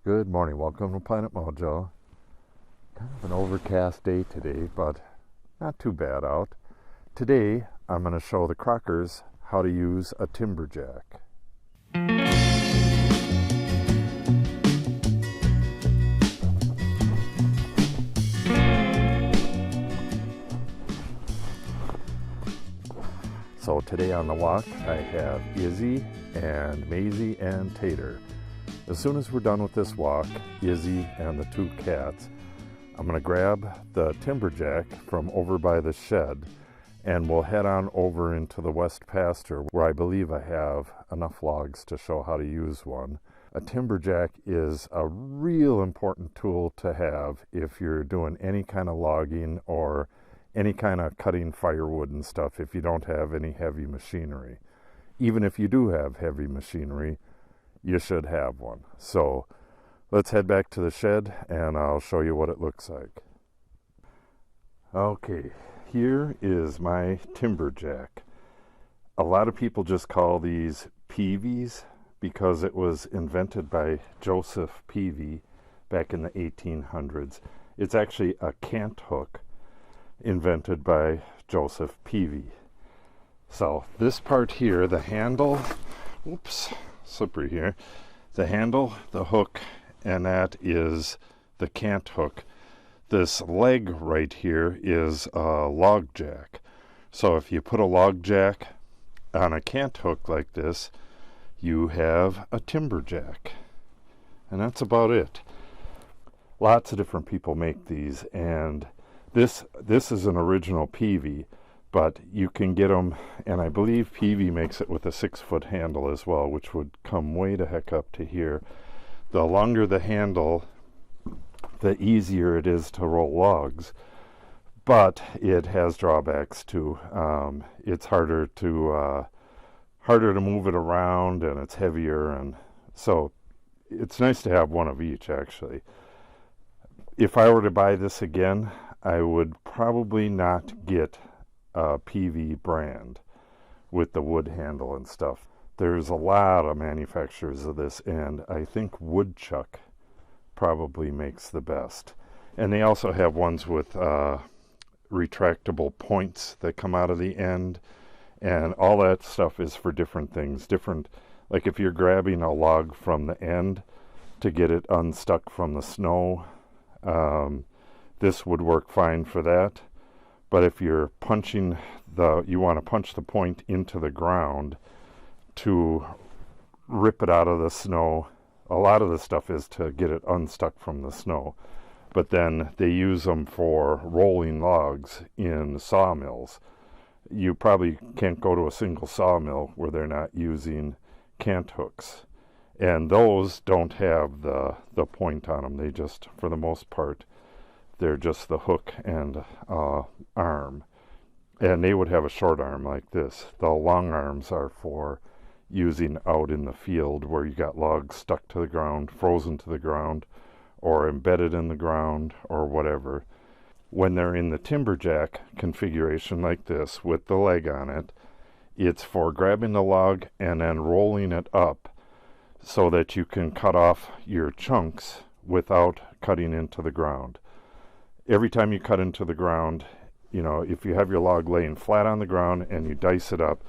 Good morning, welcome to Planet Mojo. Kind of an overcast day today, but not too bad out. Today, I'm going to show the Crockers how to use a Timberjack. So today on the walk, I have Izzy and Maisie and Tater. As soon as we're done with this walk, Izzy and the two cats, I'm going to grab the Timberjack from over by the shed and we'll head on over into the west pasture where I believe I have enough logs to show how to use one. A Timberjack is a real important tool to have if you're doing any kind of logging or any kind of cutting firewood and stuff if you don't have any heavy machinery. Even if you do have heavy machinery, you should have one. So let's head back to the shed and I'll show you what it looks like. Okay, here is my Timberjack. A lot of people just call these peavies because it was invented by Joseph Peavy back in the 1800s. It's actually a cant hook invented by Joseph Peavy. So this part here, the handle, oops, slippery here, the handle, the hook, and that is the cant hook. This leg right here is a log jack. So if you put a log jack on a cant hook like this, you have a Timberjack. And that's about it. Lots of different people make these, and this is an original Peavy, but you can get them, and I believe Peavy makes it with a 6-foot handle as well, which would come way the heck up to here. The longer the handle, the easier it is to roll logs, but it has drawbacks too. It's harder to move it around, and it's heavier, and so it's nice to have one of each actually. If I were to buy this again, I would probably not get a Peavy brand with the wood handle and stuff. There's a lot of manufacturers of this, and I think Woodchuck probably makes the best. And they also have ones with retractable points that come out of the end, and all that stuff is for different things. Like if you're grabbing a log from the end to get it unstuck from the snow, this would work fine for that. But if you're you want to punch the point into the ground to rip it out of the snow. A lot of the stuff is to get it unstuck from the snow. But then they use them for rolling logs in sawmills. You probably can't go to a single sawmill where they're not using cant hooks. And those don't have the point on them. They just, for the most part, they're just the hook and arm. And they would have a short arm like this. The long arms are for using out in the field where you got logs stuck to the ground, frozen to the ground, or embedded in the ground, or whatever. When they're in the Timberjack configuration like this with the leg on it, it's for grabbing the log and then rolling it up so that you can cut off your chunks without cutting into the ground. Every time you cut into the ground, if you have your log laying flat on the ground and you dice it up,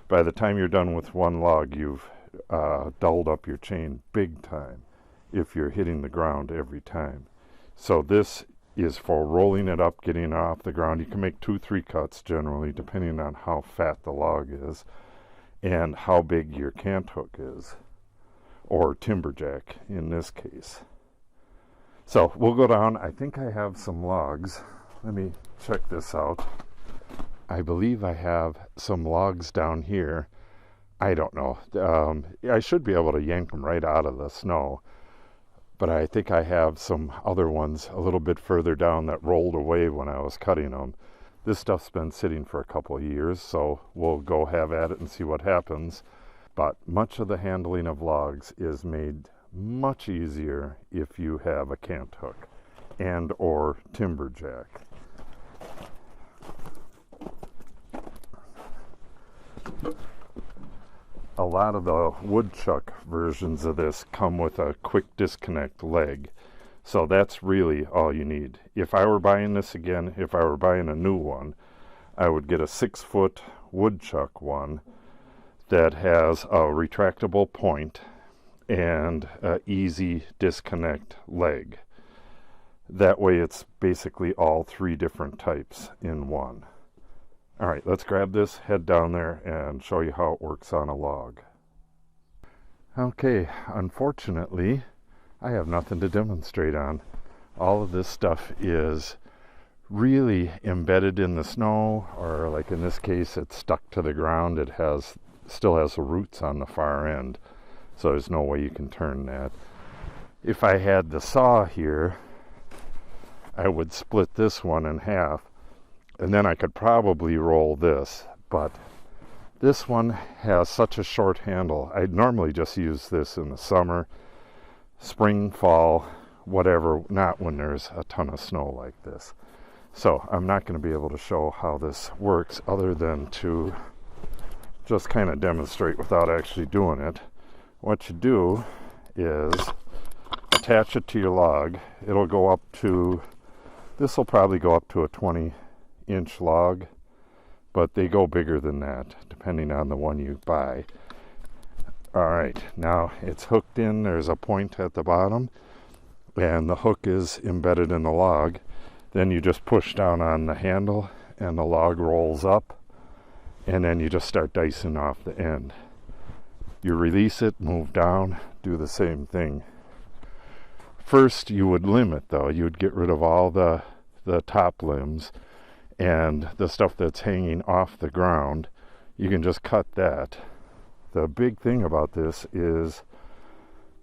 by the time you're done with one log, you've dulled up your chain big time if you're hitting the ground every time. So this is for rolling it up, getting it off the ground. You can make 2-3 cuts generally, depending on how fat the log is and how big your cant hook is, or Timberjack in this case. So we'll go down. I think I have some logs. Let me check this out. I believe I have some logs down here. I don't know. I should be able to yank them right out of the snow. But I think I have some other ones a little bit further down that rolled away when I was cutting them. This stuff's been sitting for a couple of years, so we'll go have at it and see what happens. But much of the handling of logs is made much easier if you have a cant hook and or Timberjack. A lot of the woodchuck versions of this come with a quick disconnect leg. So that's really all you need. If I were buying this again, if I were buying a new one, I would get a 6-foot woodchuck one that has a retractable point and an easy disconnect leg. That way it's basically all 3 different types in one. All right, let's grab this, head down there, and show you how it works on a log. Okay, unfortunately, I have nothing to demonstrate on. All of this stuff is really embedded in the snow, or like in this case, it's stuck to the ground. It still has the roots on the far end, so there's no way you can turn that. If I had the saw here, I would split this one in half, and then I could probably roll this, but this one has such a short handle. I'd normally just use this in the summer, spring, fall, whatever, not when there's a ton of snow like this. So I'm not going to be able to show how this works other than to just kind of demonstrate without actually doing it. What you do is attach it to your log. It'll go up to, this will probably go up to a 20-inch log, but they go bigger than that depending on the one you buy. All right, now it's hooked in. There's a point at the bottom, and the hook is embedded in the log. Then you just push down on the handle, and the log rolls up, and then you just start dicing off the end. You release it, move down, do the same thing. First, you would limit, though. You would get rid of all the top limbs, and the stuff that's hanging off the ground, you can just cut that. The big thing about this is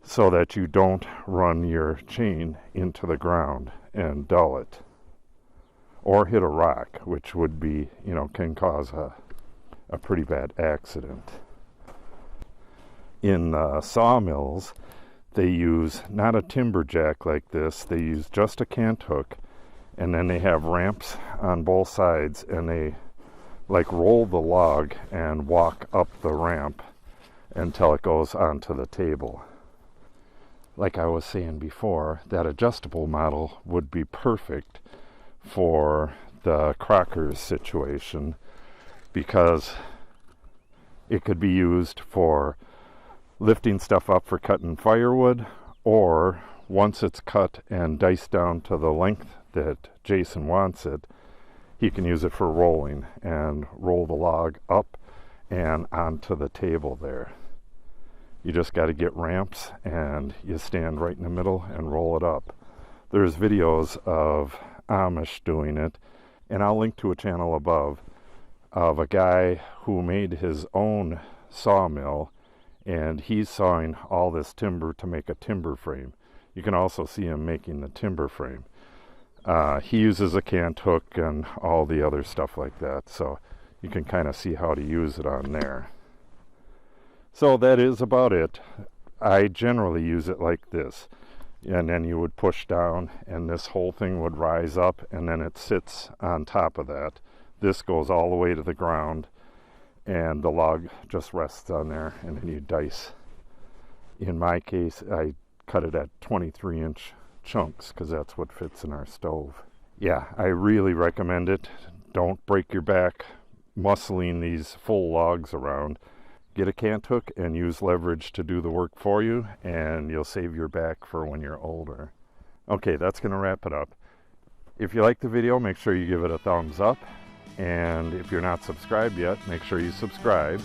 so that you don't run your chain into the ground and dull it, or hit a rock, which would be, can cause a pretty bad accident. In sawmills, they use not a Timberjack like this, they use just a Cant Hook, and then they have ramps on both sides, and they like roll the log and walk up the ramp until it goes onto the table. Like I was saying before, that adjustable model would be perfect for the Crockers situation, because it could be used for lifting stuff up for cutting firewood, or once it's cut and diced down to the length that Jason wants it, he can use it for rolling and roll the log up and onto the table there. You just got to get ramps, and you stand right in the middle and roll it up. There's videos of Amish doing it, and I'll link to a channel above of a guy who made his own sawmill, and he's sawing all this timber to make a timber frame. You can also see him making the timber frame. He uses a Cant Hook and all the other stuff like that, so you can kind of see how to use it on there. So that is about it. I generally use it like this, and then you would push down, and this whole thing would rise up, and then it sits on top of that. This goes all the way to the ground, and the log just rests on there, and then you dice. In my case, I cut it at 23-inch chunks because that's what fits in our stove. Yeah, I really recommend it. Don't break your back muscling these full logs around. Get a Cant Hook and use leverage to do the work for you, and you'll save your back for when you're older. Okay, that's going to wrap it up. If you like the video, make sure you give it a thumbs up. And if you're not subscribed yet, make sure you subscribe.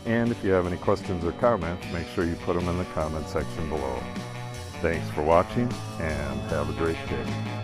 And if you have any questions or comments, make sure you put them in the comment section below. Thanks for watching, and have a great day.